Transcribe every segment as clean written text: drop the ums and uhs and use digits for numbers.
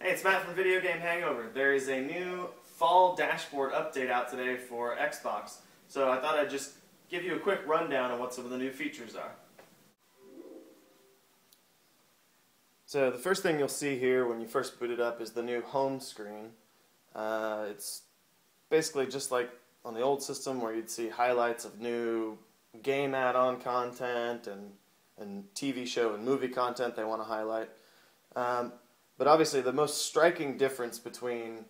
Hey, it's Matt from Video Game Hangover. There is a new fall dashboard update out today for Xbox, so I thought I'd just give you a quick rundown on what some of the new features are. So the first thing you'll see here when you first boot it up is the new home screen. It's basically just like on the old system where you'd see highlights of new game add-on content and TV show and movie content they want to highlight. But obviously the most striking difference between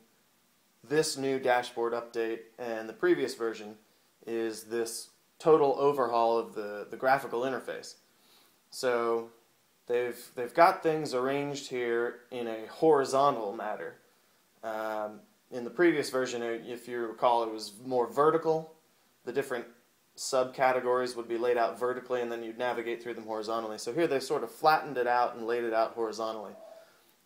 this new dashboard update and the previous version is this total overhaul of the graphical interface. So they've got things arranged here in a horizontal manner. In the previous version, if you recall, it was more vertical. The different subcategories would be laid out vertically and then you'd navigate through them horizontally. So here they've sort of flattened it out and laid it out horizontally.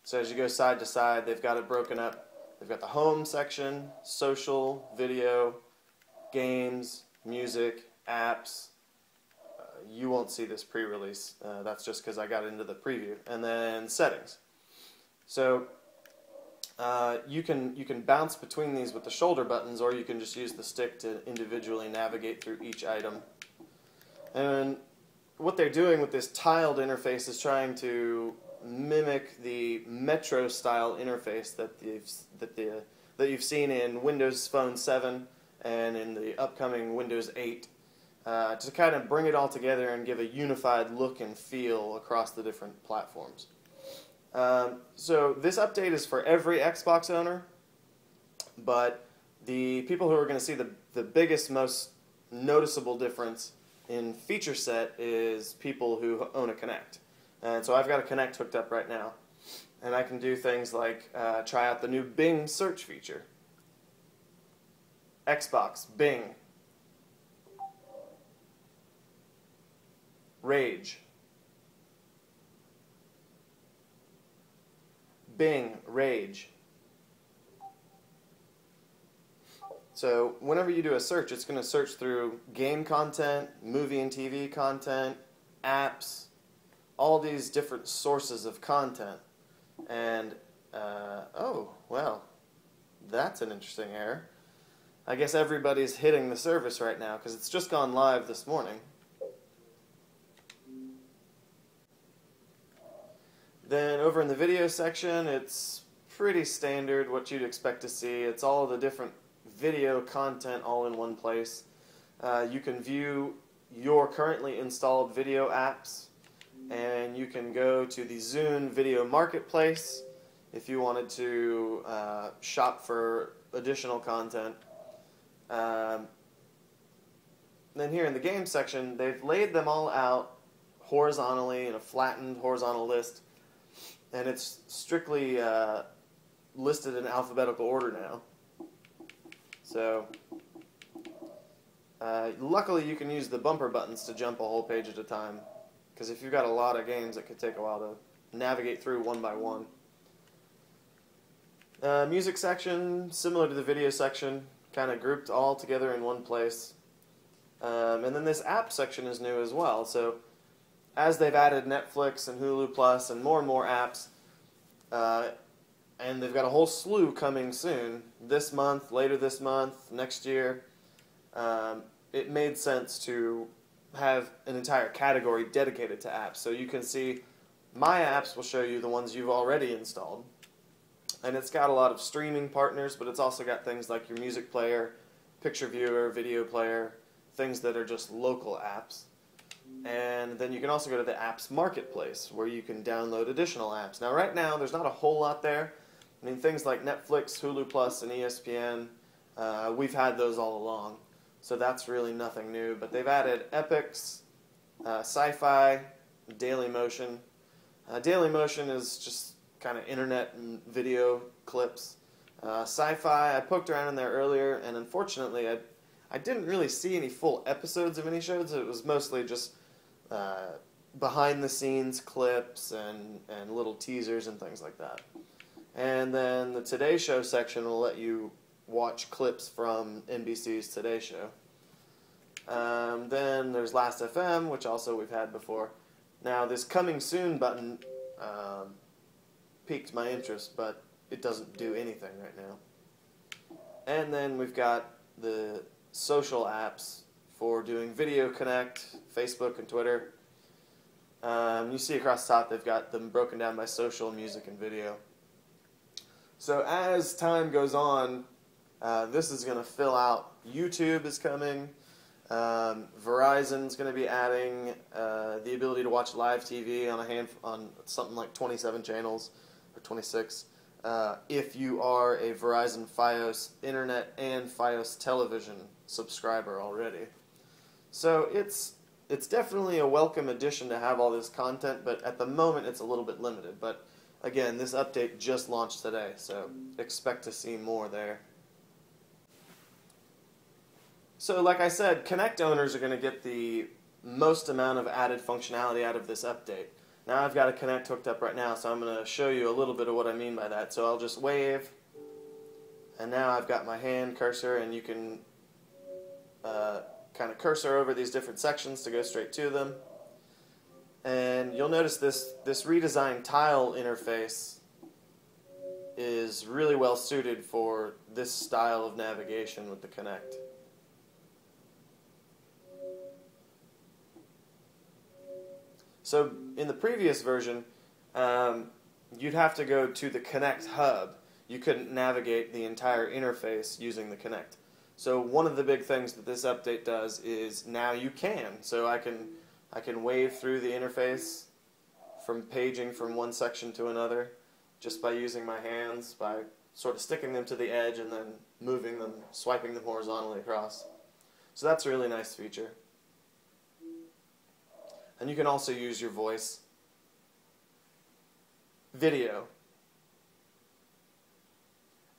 So as you go side to side, they've got it broken up. They've got the home section, social, video, games, music, apps. You won't see this pre-release. That's just because I got into the preview. And then settings. So you can bounce between these with the shoulder buttons, or you can just use the stick to individually navigate through each item. And what they're doing with this tiled interface is trying to mimic the Metro style interface that you've seen in Windows Phone 7 and in the upcoming Windows 8, to kind of bring it all together and give a unified look and feel across the different platforms. So this update is for every Xbox owner, but the people who are going to see the biggest, most noticeable difference in feature set is people who own a Kinect. And so I've got a Kinect hooked up right now, and I can do things like try out the new Bing search feature. Xbox, Bing, Rage, Bing, Rage. So whenever you do a search, it's going to search through game content, movie and TV content, apps, all these different sources of content. And, oh, well, that's an interesting error. I guess everybody's hitting the service right now because it's just gone live this morning. Then over in the video section, it's pretty standard what you'd expect to see. It's all of the different video content all in one place. You can view your currently installed video apps, and you can go to the Zune Video Marketplace if you wanted to shop for additional content. Then here in the game section, they've laid them all out horizontally in a flattened horizontal list, and it's strictly listed in alphabetical order now. So luckily you can use the bumper buttons to jump a whole page at a time, because if you've got a lot of games, it could take a while to navigate through one by one. Music section, similar to the video section, kind of grouped all together in one place. And then this app section is new as well. So as they've added Netflix and Hulu Plus and more apps, and they've got a whole slew coming soon, this month, later this month, next year, it made sense to have an entire category dedicated to apps. So you can see My Apps will show you the ones you've already installed. And it's got a lot of streaming partners, but it's also got things like your music player, picture viewer, video player, things that are just local apps. And then you can also go to the Apps Marketplace, where you can download additional apps. Now right now, there's not a whole lot there. I mean, things like Netflix, Hulu Plus, and ESPN, we've had those all along. So that's really nothing new. But they've added Epix, Sci-Fi, Dailymotion. Dailymotion is just kind of internet and video clips. Sci-Fi, I poked around in there earlier, and unfortunately I didn't really see any full episodes of any shows. It was mostly just behind-the-scenes clips and little teasers and things like that. And then the Today Show section will let you watch clips from NBC's Today Show. Then there's Last.fm, which also we've had before. Now this Coming Soon button piqued my interest, but it doesn't do anything right now. And then we've got the social apps for doing Video Connect, Facebook and Twitter. You see across the top they've got them broken down by social, music, and video. So as time goes on, this is going to fill out. YouTube is coming. Verizon's going to be adding the ability to watch live TV on something like 27 channels or 26. If you are a Verizon Fios Internet and Fios Television subscriber already. So it's definitely a welcome addition to have all this content, but at the moment it's a little bit limited. But again, this update just launched today, so expect to see more there. So like I said, Kinect owners are going to get the most amount of added functionality out of this update. Now I've got a Kinect hooked up right now, so I'm going to show you a little bit of what I mean by that. So I'll just wave, and now I've got my hand cursor, and you can kind of cursor over these different sections to go straight to them. And you'll notice this redesigned tile interface is really well suited for this style of navigation with the Kinect. So in the previous version, you'd have to go to the Kinect hub. You couldn't navigate the entire interface using the Kinect. So one of the big things that this update does is now you can. So I can wave through the interface from paging from one section to another just by using my hands, by sort of sticking them to the edge and then moving them, swiping them horizontally across. So that's a really nice feature. And you can also use your voice. Video.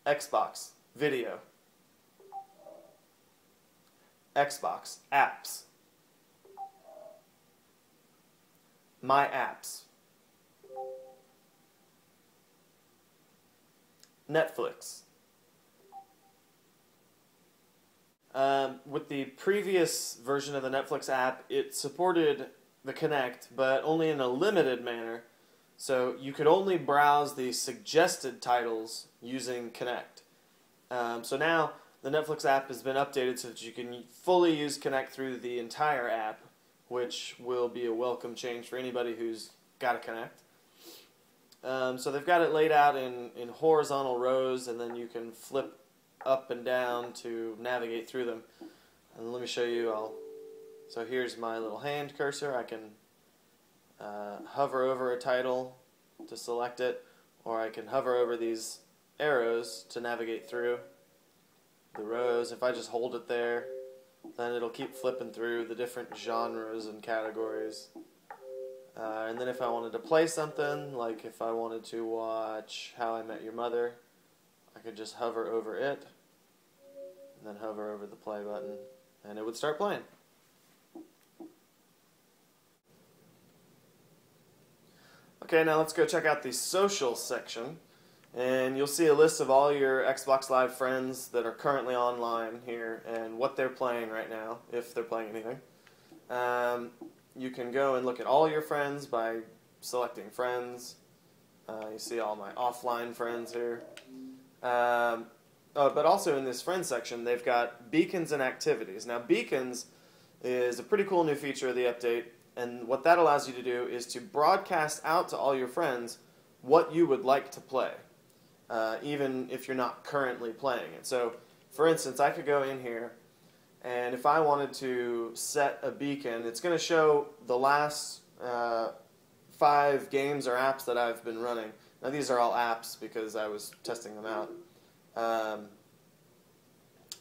Xbox. Video. Xbox. Apps. My apps. Netflix. With the previous version of the Netflix app, it supported the Kinect, but only in a limited manner. So you could only browse the suggested titles using Kinect. So now the Netflix app has been updated so that you can fully use Kinect through the entire app, which will be a welcome change for anybody who's got a Kinect. So they've got it laid out in horizontal rows, and then you can flip up and down to navigate through them. And let me show you. So here's my little hand cursor. I can hover over a title to select it, or I can hover over these arrows to navigate through the rows. If I just hold it there, then it'll keep flipping through the different genres and categories. And then if I wanted to play something, like if I wanted to watch How I Met Your Mother, I could just hover over it, and then hover over the play button, and it would start playing. Okay, now let's go check out the social section, and you'll see a list of all your Xbox Live friends that are currently online here and what they're playing right now, if they're playing anything. You can go and look at all your friends by selecting friends. You see all my offline friends here. But also in this friends section, they've got beacons and activities. Now, beacons is a pretty cool new feature of the update. And what that allows you to do is to broadcast out to all your friends what you would like to play, even if you're not currently playing it. So, for instance, I could go in here, and if I wanted to set a beacon, it's going to show the last 5 games or apps that I've been running. Now, these are all apps because I was testing them out.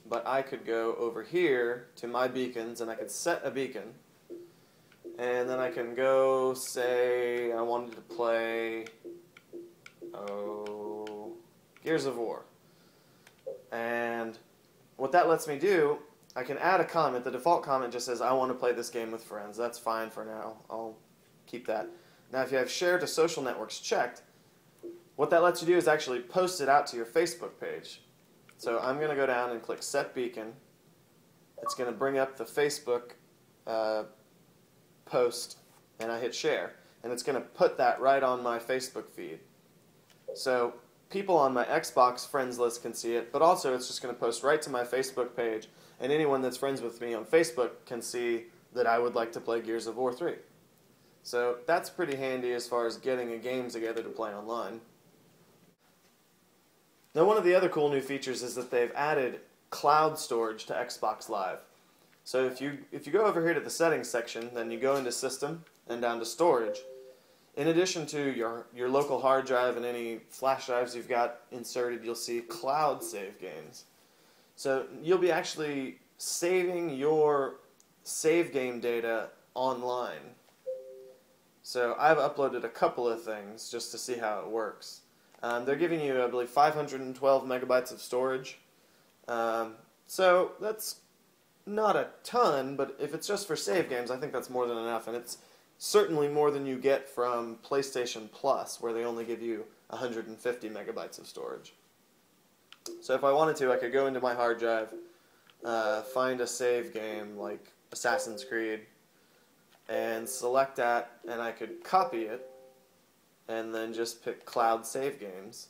But I could go over here to my beacons, and I could set a beacon. And then I can go, say, I wanted to play, Gears of War. And what that lets me do, I can add a comment. The default comment just says, I want to play this game with friends. That's fine for now. I'll keep that. Now, if you have share to social networks checked, what that lets you do is actually post it out to your Facebook page. So I'm going to go down and click Set Beacon. It's going to bring up the Facebook post, and I hit share, and it's going to put that right on my Facebook feed. So people on my Xbox friends list can see it, but also it's just going to post right to my Facebook page, and anyone that's friends with me on Facebook can see that I would like to play Gears of War 3. So that's pretty handy as far as getting a game together to play online. Now, one of the other cool new features is that they've added cloud storage to Xbox Live. So if you go over here to the settings section, then you go into System and down to Storage. In addition to your local hard drive and any flash drives you've got inserted, you'll see cloud save games. So you'll be actually saving your save game data online. So I've uploaded a couple of things just to see how it works. They're giving you, I believe, 512 megabytes of storage. So that's not a ton, but if it's just for save games, I think that's more than enough, and it's certainly more than you get from PlayStation Plus, where they only give you 150 megabytes of storage. So if I wanted to, I could go into my hard drive, find a save game like Assassin's Creed, and select that, and I could copy it, and then just pick Cloud Save Games,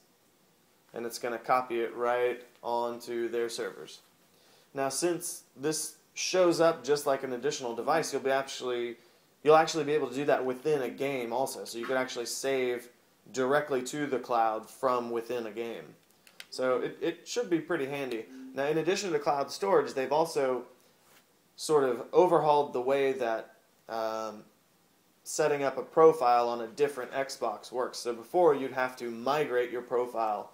and it's going to copy it right onto their servers. Now, since this shows up just like an additional device, you'll actually be able to do that within a game also. So you can actually save directly to the cloud from within a game. So it should be pretty handy. Now, in addition to cloud storage, they've also sort of overhauled the way that setting up a profile on a different Xbox works. So before, you'd have to migrate your profile,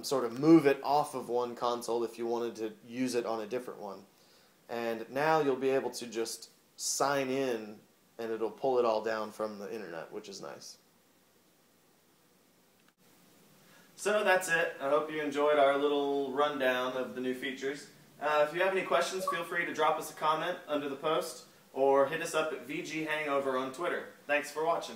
sort of move it off of one console if you wanted to use it on a different one. And now you'll be able to just sign in, and it'll pull it all down from the internet, which is nice. So that's it. I hope you enjoyed our little rundown of the new features. If you have any questions, feel free to drop us a comment under the post, or hit us up at VG Hangover on Twitter. Thanks for watching.